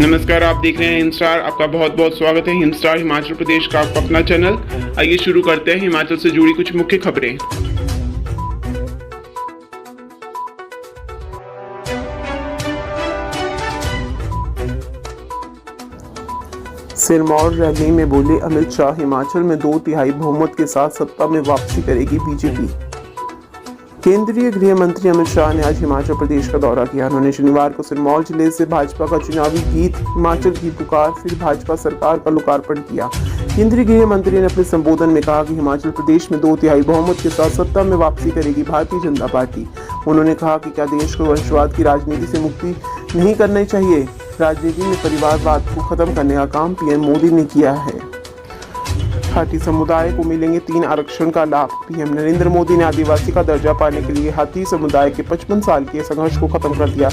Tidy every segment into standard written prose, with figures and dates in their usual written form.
नमस्कार, आप देख रहे हैं हिमस्टार। आपका बहुत बहुत स्वागत है हिमस्टार हिमाचल प्रदेश का आपका अपना चैनल। आइए शुरू करते हैं हिमाचल से जुड़ी कुछ मुख्य खबरें। सिरमौर रैली में बोले अमित शाह, हिमाचल में 2/3 बहुमत के साथ सत्ता में वापसी करेगी बीजेपी। केंद्रीय गृह मंत्री अमित शाह ने आज हिमाचल प्रदेश का दौरा किया। उन्होंने शनिवार को सिरमौर जिले से भाजपा का चुनावी गीत हिमाचल की पुकार फिर भाजपा सरकार का लोकार्पण किया। केंद्रीय गृह मंत्री ने अपने संबोधन में कहा कि हिमाचल प्रदेश में 2/3 बहुमत के साथ सत्ता में वापसी करेगी भारतीय जनता पार्टी। उन्होंने कहा कि क्या देश को वंशवाद की राजनीति से मुक्ति नहीं करनी चाहिए। राजनीति में परिवारवाद को खत्म करने का काम पीएम मोदी ने किया है। हाथी समुदाय को मिलेंगे 3 आरक्षण का लाभ। पीएम नरेंद्र मोदी ने आदिवासी का दर्जा पाने के लिए हाथी समुदाय के 55 साल के संघर्ष को खत्म कर दिया।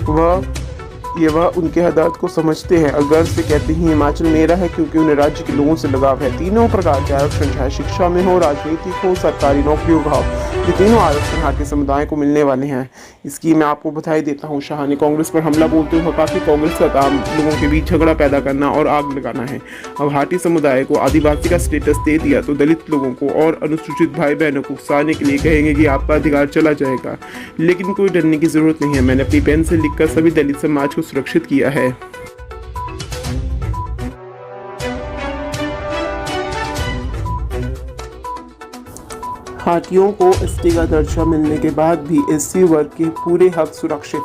वह उनके दर्द को समझते हैं और गर्व से कहते हैं हिमाचल मेरा है, क्योंकि उन्हें राज्य के लोगों से लगाव है। तीनों प्रकार के आरक्षण, चाहे शिक्षा में हो, राजनीतिक हो, सरकारी नौकरियों का हो, ये तीनों आरक्षण हाथी समुदाय को मिलने वाले हैं। इसकी मैं आपको बधाई देता हूँ। शाह ने कांग्रेस पर हमला बोलते हुए कहा कि कांग्रेस का काम लोगों के बीच झगड़ा पैदा करना और आग लगाना है। अब हाथी समुदाय को आदिवासी का स्टेटस दे दिया तो दलित लोगों को और अनुसूचित भाई बहनों को उकसाने के लिए कहेंगे कि आपका अधिकार चला जाएगा। लेकिन कोई डरने की जरूरत नहीं है। मैंने अपनी पेन से लिखकर सभी दलित समाज को सुरक्षित किया है। हाथियों को एसटी का दर्जा मिलने के बाद भी एससी वर्ग के पूरे हक सुरक्षित।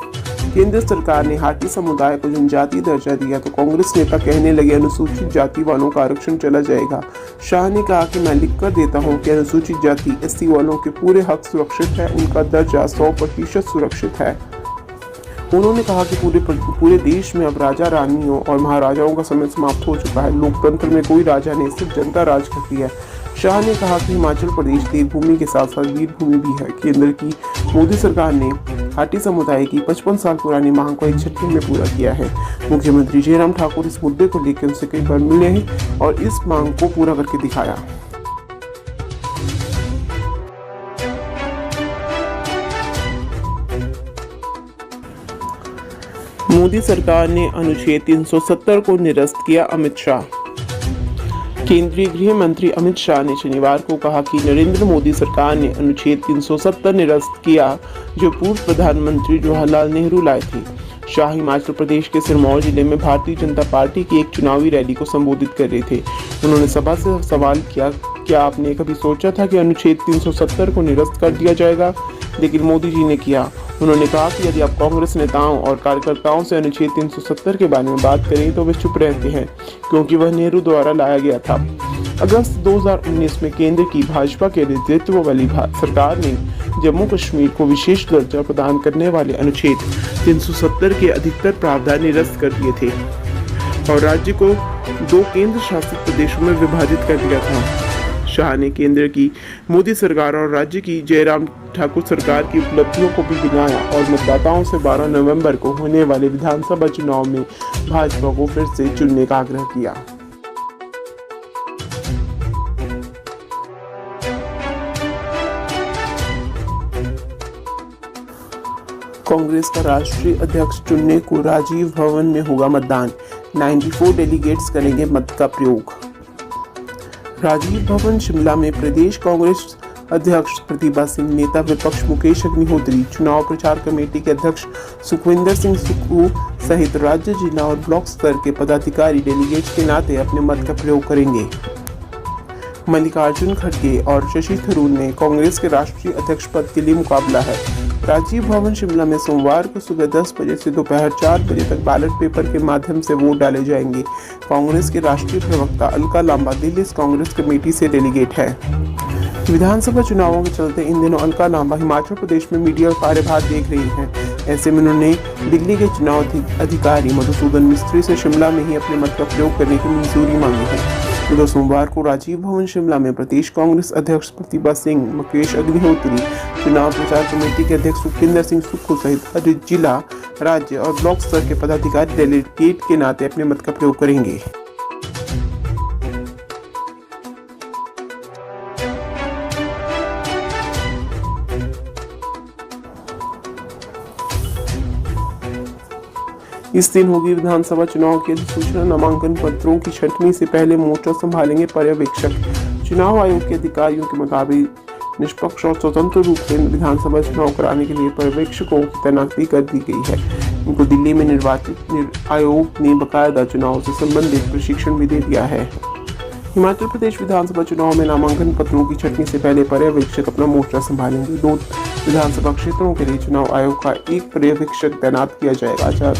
केंद्र सरकार ने हाथी समुदाय को जनजाति दर्जा दिया तो कांग्रेस नेता कहने लगे अनुसूचित जाति वालों का आरक्षण चला जाएगा। शाह ने कहा कि मैं लिख कर देता हूं कि अनुसूचित जाति एससी वालों के पूरे हक सुरक्षित है, उनका दर्जा 100% सुरक्षित है। उन्होंने कहा कि पूरे देश में अब राजा रानियों और महाराजाओं का समय समाप्त हो चुका है। लोकतंत्र में कोई राजा नहीं, सिर्फ जनता राज करती है। शाह ने कहा कि हिमाचल प्रदेश देवभूमि के साथ साथ वीरभूमि भी है। केंद्र की मोदी सरकार ने हाथी समुदाय की 55 साल पुरानी मांग को एक झटके में पूरा किया है। मुख्यमंत्री जयराम ठाकुर इस मुद्दे को लेकर उनसे कई बार मिले हैं और इस मांग को पूरा करके दिखाया। मोदी सरकार ने अनुच्छेद 370 को निरस्त किया, अमित शाह। केंद्रीय गृह मंत्री अमित शाह ने शनिवार को कहा कि नरेंद्र मोदी सरकार ने अनुच्छेद 370 निरस्त किया, जो पूर्व प्रधानमंत्री जवाहरलाल नेहरू लाए थे। शाह हिमाचल प्रदेश के सिरमौर जिले में भारतीय जनता पार्टी की एक चुनावी रैली को संबोधित कर रहे थे। उन्होंने सभा से सवाल किया, क्या आपने कभी सोचा था कि अनुच्छेद 370 को निरस्त कर दिया जाएगा? लेकिन मोदी जी ने किया। उन्होंने कहा कि यदि आप कांग्रेस नेताओं और कार्यकर्ताओं से अनुच्छेद 370 के बारे में बात करें तो वे चुप रहते हैं, क्योंकि वह नेहरू द्वारा लाया गया था। अगस्त 2019 में केंद्र की भाजपा के नेतृत्व वाली सरकार ने जम्मू कश्मीर को विशेष दर्जा प्रदान करने वाले अनुच्छेद 370 के अधिकतर प्रावधान निरस्त कर दिए थे और राज्य को 2 केंद्र शासित प्रदेशों में विभाजित कर दिया था। शाह ने केंद्र की मोदी सरकार और राज्य की जयराम ठाकुर सरकार की उपलब्धियों को भी गिनाया और मतदाताओं से 12 नवंबर को होने वाले विधानसभा चुनाव में भाजपा को फिर से चुनने का आग्रह किया। कांग्रेस का राष्ट्रीय अध्यक्ष चुनने को राजीव भवन में होगा मतदान। 94 डेलीगेट्स करेंगे मत का प्रयोग। राजीव भवन शिमला में प्रदेश कांग्रेस अध्यक्ष प्रतिभा सिंह, नेता विपक्ष मुकेश अग्निहोत्री, चुनाव प्रचार कमेटी के अध्यक्ष सुखविंदर सिंह सुक्खू सहित राज्य, जिला और ब्लॉक स्तर के पदाधिकारी डेलीगेट्स के नाते अपने मत का प्रयोग करेंगे। मल्लिकार्जुन खड़गे और शशि थरूर ने कांग्रेस के राष्ट्रीय अध्यक्ष पद के लिए मुकाबला है। राजीव भवन शिमला में सोमवार को सुबह 10 बजे से दोपहर 4 बजे तक बैलेट पेपर के माध्यम से वोट डाले जाएंगे। कांग्रेस के राष्ट्रीय प्रवक्ता अलका लांबा दिल्ली कांग्रेस कमेटी से डेलीगेट है। विधानसभा चुनावों के चलते इन दिनों अलका लांबा हिमाचल प्रदेश में मीडिया कार्यभार देख रही हैं। ऐसे में उन्होंने दिल्ली के चुनाव अधिकारी मधुसूदन मिस्त्री से शिमला में ही अपने मत का प्रयोग करने की मंजूरी मांगी है। उधर सोमवार को राजीव भवन शिमला में प्रदेश कांग्रेस अध्यक्ष प्रतिभा सिंह, मुकेश अग्निहोत्री, चुनाव प्रचार कमेटी के अध्यक्ष सुखविंदर सिंह सुक्खू सहित जिला, राज्य और ब्लॉक स्तर के पदाधिकारी डेलीगेट के नाते अपने मत का प्रयोग करेंगे। इस दिन होगी विधानसभा चुनाव की अधिसूचना। नामांकन पत्रों की छंटनी से पहले मोर्चा संभालेंगे पर्यवेक्षक। चुनाव आयोग के अधिकारियों के मुताबिक निष्पक्ष और स्वतंत्र रूप से विधानसभा चुनाव कराने के लिए पर्यवेक्षकों की तैनाती कर दी गई है। इनको दिल्ली में निर्वाचित आयोग ने बाकायदा चुनाव से संबंधित प्रशिक्षण भी दे दिया है। हिमाचल प्रदेश विधानसभा चुनाव में नामांकन पत्रों की छंटनी से पहले पर्यवेक्षक अपना मोर्चा संभालेंगे। 2 विधानसभा क्षेत्रों के लिए चुनाव आयोग का एक पर्यवेक्षक तैनात किया जाएगा।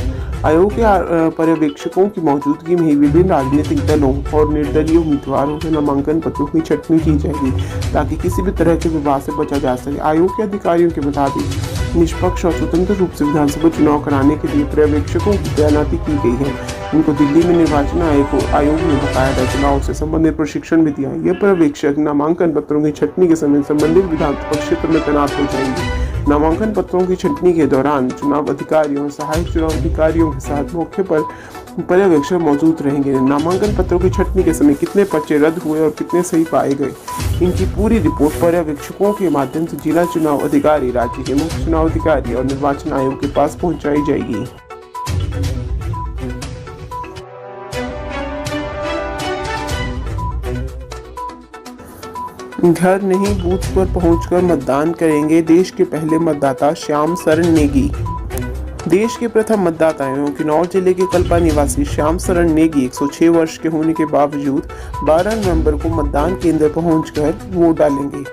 आयोग के पर्यवेक्षकों की मौजूदगी में ही विभिन्न राजनीतिक दलों और निर्दलीय उम्मीदवारों के नामांकन पत्रों की छंटनी की जाएगी, ताकि किसी भी तरह के विवाद से बचा जा सके। आयोग के अधिकारियों के मुताबिक निष्पक्ष और स्वतंत्र रूप से विधानसभा चुनाव कराने के लिए पर्यवेक्षकों की तैनाती की गई है। इनको दिल्ली में निर्वाचन आयोग ने बाकायदा चुनाव से संबंधित प्रशिक्षण भी दिया। ये पर्यवेक्षक नामांकन पत्रों की छंटनी के समय संबंधित विधानसभा क्षेत्र में तैनात हो जाएंगे। नामांकन पत्रों की छंटनी के दौरान चुनाव अधिकारियों और सहायक चुनाव अधिकारियों के साथ मौके पर पर्यवेक्षक मौजूद रहेंगे। नामांकन पत्रों की छंटनी के समय कितने पर्चे रद्द हुए और कितने सही पाए गए, इनकी पूरी रिपोर्ट पर्यवेक्षकों के माध्यम से जिला चुनाव अधिकारी, राज्य के मुख्य चुनाव अधिकारी और निर्वाचन आयोग के पास पहुंचाई जाएगी। घर नहीं बूथ पर पहुंचकर मतदान करेंगे देश के पहले मतदाता श्याम शरण नेगी। देश के प्रथम मतदाता एवं किन्नौर जिले के कल्पा निवासी श्याम शरण नेगी 106 वर्ष के होने के बावजूद 12 नवंबर को मतदान केंद्र पहुंचकर वोट डालेंगे।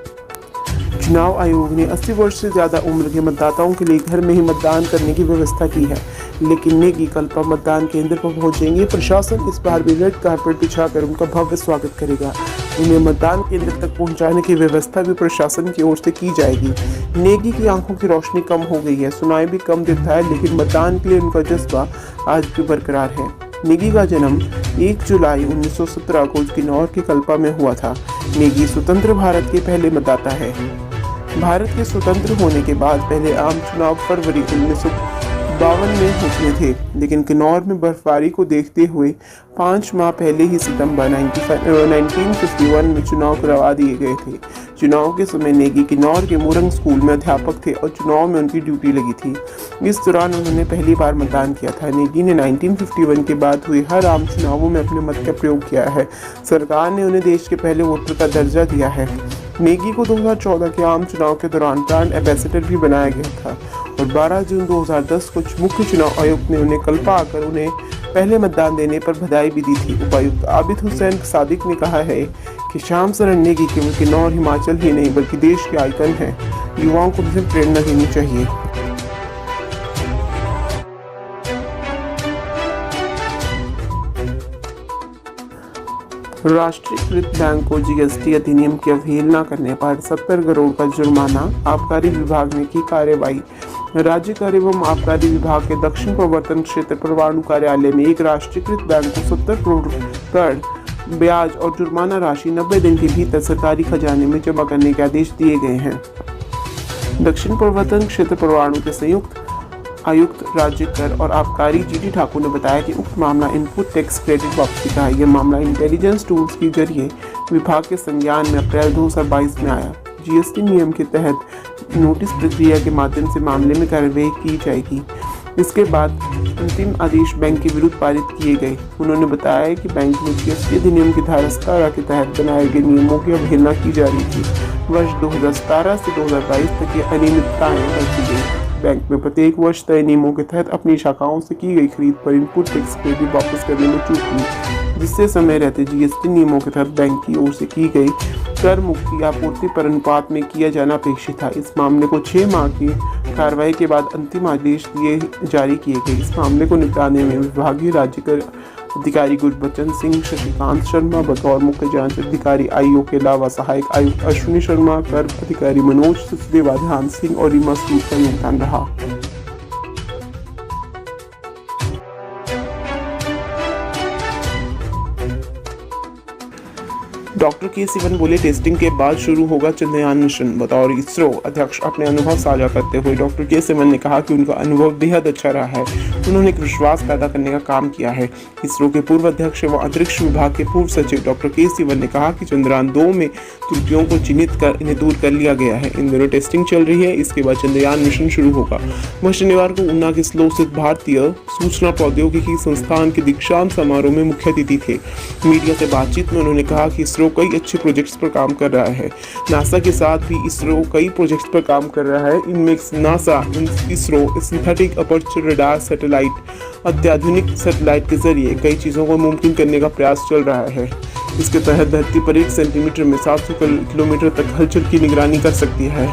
चुनाव आयोग ने 80 वर्ष से ज्यादा उम्र के मतदाताओं के लिए घर में ही मतदान करने की व्यवस्था की है, लेकिन नेगी कल्पा मतदान केंद्र पर पहुंचेंगे। प्रशासन इस बार भी रेड कार्पेट बिछाकर उनका भव्य स्वागत करेगा। उन्हें मतदान केंद्र तक पहुंचाने की व्यवस्था भी प्रशासन की ओर से की जाएगी। नेगी की आंखों की रोशनी कम हो गई है, सुनाई भी कम देता है, लेकिन मतदान के लिए उनका जज्बा आज भी बरकरार है। नेगी का जन्म 1 जुलाई 1917 को किन्नौर के कल्पा में हुआ था। नेगी स्वतंत्र भारत के पहले मतदाता है। भारत के स्वतंत्र होने के बाद पहले आम चुनाव फरवरी 1952 में होते थे, लेकिन किन्नौर में बर्फबारी को देखते हुए 5 माह पहले ही सितंबर 1951 में चुनाव करवा दिए गए थे। चुनाव के समय नेगी किन्नौर के मूरंग स्कूल में अध्यापक थे और चुनाव में उनकी ड्यूटी लगी थी। इस दौरान उन्होंने पहली बार मतदान किया था। नेगी ने 1951 के बाद हुए हर आम चुनावों में अपने मत का प्रयोग किया है। सरकार ने उन्हें देश के पहले वोटर का दर्जा दिया है। नेगी को 2014 के आम चुनाव के दौरान ब्रांड एम्बेसडर भी बनाया गया था और 12 जून 2010 को मुख्य चुनाव आयुक्त ने उन्हें कल्पा आकर उन्हें पहले मतदान देने पर बधाई भी दी थी। उपायुक्त आबिद हुसैन सादिक ने कहा है कि श्याम शरण नेगी केवल किन्नौर हिमाचल ही नहीं बल्कि देश के आइकन हैं। युवाओं को भी प्रेरणा देनी चाहिए। राष्ट्रीयकृत बैंक को जीएसटी अधिनियम की अवहेलना करने पर 70 करोड़ का जुर्माना। आबकारी विभाग ने की कार्रवाई। राज्य कर एवं आबकारी विभाग के दक्षिण प्रवर्तन क्षेत्र परवाणु कार्यालय में एक राष्ट्रीयकृत बैंक को 70 करोड़ कर ब्याज और जुर्माना राशि 90 दिन के भीतर सरकारी खजाने में जमा करने के आदेश दिए गए हैं। दक्षिण प्रवर्तन क्षेत्र परवाणु के संयुक्त आयुक्त राज्य कर और आबकारी जीटी ठाकुर ने बताया कि उक्त मामला इनपुट टैक्स क्रेडिट वापसी का है। यह मामला इंटेलिजेंस टूल्स के जरिए विभाग के संज्ञान में अप्रैल 2022 में आया। जीएसटी नियम के तहत नोटिस प्रक्रिया के माध्यम से मामले में कार्रवाई की जाएगी। इसके बाद अंतिम आदेश बैंक के विरुद्ध पारित किए गए। उन्होंने बताया कि बैंक में जीएसटी अधिनियम की धारा 17 के तहत बनाए गए नियमों की अवहेलना की जा रही थी। वर्ष 2017 से 2022 तक ये अनियमितताएं बरती गई। बैंक में प्रत्येक वर्ष तय नियमों के तहत अपनी शाखाओं से की गई खरीद पर इनपुट टैक्स क्रेडिट वापस करने में चूक हुई, जिससे समय रहते जीएसटी नियमों के तहत बैंक की ओर से की गई कर मुक्ति आपूर्ति पर अनुपात में किया जाना अपेक्षित था। इस मामले को 6 माह की कार्रवाई के बाद अंतिम आदेश जारी किए गए। इस मामले को निपटाने में विभागीय राज्य कर अधिकारी गुरबचन सिंह, शशिकांत शर्मा बतौर मुख्य जांच अधिकारी आईओ के अलावा सहायक आयुक्त अश्विनी शर्मा, कर अधिकारी मनोज सचदेवा, ध्यान सिंह और रीमा सूद का योगदान रहा। डॉक्टर के सिवन बोले, टेस्टिंग के बाद शुरू होगा चंद्रयान मिशन। बतौर इसरो अध्यक्ष अपने अनुभव साझा करते हुए डॉक्टर के सिवन ने कहा कि उनका अनुभव बेहद अच्छा रहा है। उन्होंने एक विश्वास पैदा करने का काम किया है। इसरो के पूर्व अध्यक्ष एवं अंतरिक्ष विभाग के पूर्व सचिव डॉक्टर के सिवन ने कहा कि चंद्रयान 2 में त्रुटियों को चिन्हित कर इन्हें दूर कर लिया गया है। इन दिनों टेस्टिंग चल रही है। इसके बाद चंद्रयान मिशन शुरू होगा। वह शनिवार को ऊना के स्लो स्थित भारतीय सूचना प्रौद्योगिकी संस्थान के दीक्षांत समारोह में मुख्य अतिथि थे। मीडिया से बातचीत में उन्होंने कहा कि इसरो कई अच्छे प्रोजेक्ट्स पर काम कर रहा है। नासा के साथ भी इसरो कई प्रोजेक्ट्स पर काम कर रहा है। इनमें NASA ISRO synthetic aperture radar satellite, अत्याधुनिक सैटेलाइट के जरिए कई चीज़ों को मुमकिन करने का प्रयास चल रहा है। इसके तहत धरती पर 1 सेंटीमीटर में 700 किलोमीटर तक हलचल की निगरानी कर सकती है।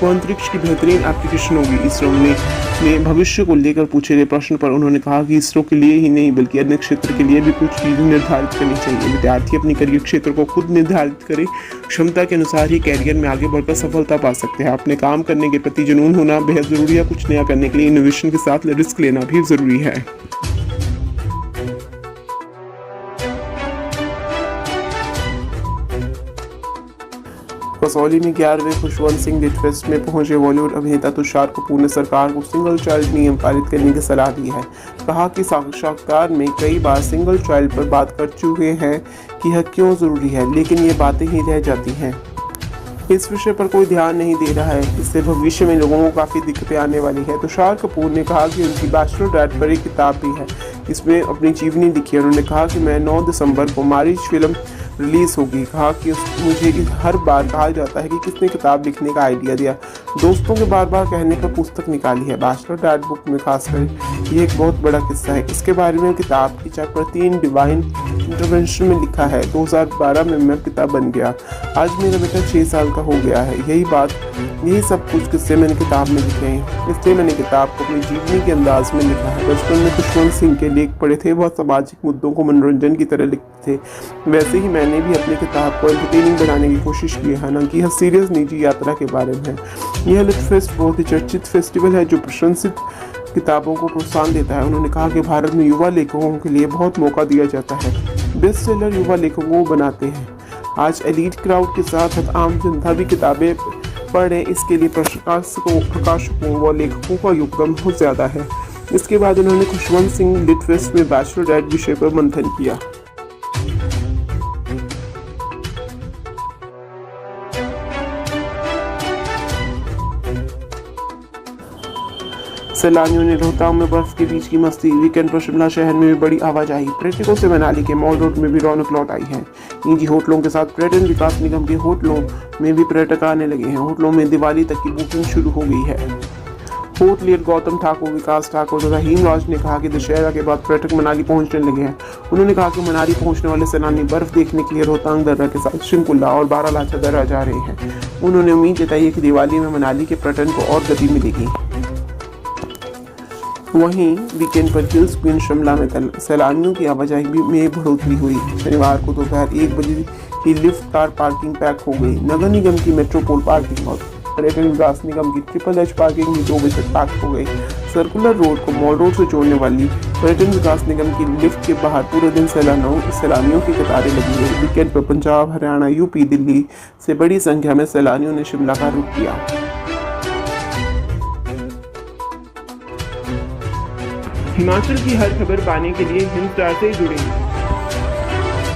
वो अंतरिक्ष की बेहतरीन एप्लीकेशन होगी। इसरो में भविष्य को लेकर पूछे गए प्रश्न पर उन्होंने कहा कि इसरो के लिए ही नहीं बल्कि अन्य क्षेत्र के लिए भी कुछ चीज़ें निर्धारित करनी चाहिए। विद्यार्थी अपने करियर क्षेत्र को खुद निर्धारित करे। क्षमता के अनुसार ही कैरियर में आगे बढ़कर सफलता पा सकते हैं। अपने काम करने के प्रति जुनून होना बेहद ज़रूरी है। कुछ नया करने के लिए इनोवेशन के साथ रिस्क लेना भी ज़रूरी है। कसौली में 11वें खुशवंत सिंह लिट फेस्ट में पहुंचे बॉलीवुड अभिनेता तुषार कपूर ने सरकार को सिंगल चाइल्ड नियम पारित करने की सलाह दी है। कहा कि साक्षात्कार में कई बार सिंगल चाइल्ड पर बात कर चुके हैं कि यह क्यों जरूरी है, लेकिन ये बातें ही रह जाती हैं। इस विषय पर कोई ध्यान नहीं दे रहा है। इससे भविष्य में लोगों को काफ़ी दिक्कतें आने वाली है। तुषार कपूर ने कहा कि उनकी बैचलर डैड पर एक किताब भी है। इसमें अपनी जीवनी लिखी है। उन्होंने कहा कि मैं 9 दिसंबर को मारिच फिल्म रिलीज़ होगी। कहा कि मुझे हर बार कहा जाता है कि किसने किताब लिखने का आइडिया दिया। दोस्तों के बार बार कहने पर पुस्तक निकाली है। बैचलर डैड बुक में खासकर ये एक बहुत बड़ा किस्सा है। इसके बारे में किताब की चैप्टर 3 डिवाइन इंटरवेंशन में लिखा है। 2012 में मैं पिता बन गया। आज मेरा बेटा 6 साल का हो गया है। यही सब कुछ किस्से मैंने किताब में लिखे हैं। इसलिए मैंने किताब को अपनी जीवनी के अंदाज में लिखा है। बचपन में खुशवंत सिंह के लेख पढ़े थे। वह सामाजिक मुद्दों को मनोरंजन की तरह लिखते थे। वैसे ही मैंने भी अपनी किताब को एंटरटेनिंग बनाने की कोशिश की है। हालांकि यह सीरियस निजी यात्रा के बारे में है। यह लिट फेस्ट बहुत ही चर्चित फेस्टिवल है जो प्रशंसित किताबों को प्रोत्साहन देता है। उन्होंने कहा कि भारत में युवा लेखकों के लिए बहुत मौका दिया जाता है। बेस्ट सेलर युवा लेखकों को बनाते हैं। आज एलीट क्राउड के साथ आम जनता भी किताबें पढ़े। इसके लिए प्रकाशकों व लेखकों का योगदान बहुत ज़्यादा है। इसके बाद उन्होंने खुशवंत सिंह लिट फेस्ट में बैचलर डैड विषय पर मंथन किया। सैलानियों ने रोहतांग में बर्फ के बीच की मस्ती। वीकेंड पर शिमला शहर में भी बड़ी आवाजाही। पर्यटकों से मनाली के मॉल रोड में भी रौनक लौट आई है। निजी होटलों के साथ पर्यटन विकास निगम के होटलों में भी पर्यटक आने लगे हैं। होटलों में दिवाली तक की बुकिंग शुरू हो गई है। होटलियर गौतम ठाकुर, विकास ठाकुर तथा हीमराज ने कहा कि दशहरा के बाद पर्यटक मनाली पहुंचने लगे हैं। उन्होंने कहा कि मनाली पहुंचने वाले सैलानी बर्फ देखने के लिए रोहतांग दर्रा के साथ शिंकुला और बारालाचा दर्रा जा रहे हैं। उन्होंने उम्मीद जताई है कि दिवाली में मनाली के पर्यटन को और गति मिलेगी। वहीं वीकेंड पर हिल्स क्वीन शिमला में सैलानियों की आवाजाही में बढ़ोतरी हुई। शनिवार को दोपहर 1 बजे की लिफ्ट कार पार्किंग पैक हो गई। नगर निगम की मेट्रोपोल पार्किंग और पर्यटन विकास निगम की ट्रिपल एच पार्किंग भी 2 बजे तक पैक हो गई। सर्कुलर रोड को मॉल रोड से जोड़ने वाली पर्यटन विकास निगम की लिफ्ट के बाहर पूरे दिन सैलानियों की कतारें लगी हुई। वीकेंड पर पंजाब, हरियाणा, यूपी, दिल्ली से बड़ी संख्या में सैलानियों ने शिमला का रुख किया। हिमाचल की हर खबर पाने के लिए हिंद स्टार से जुड़ें।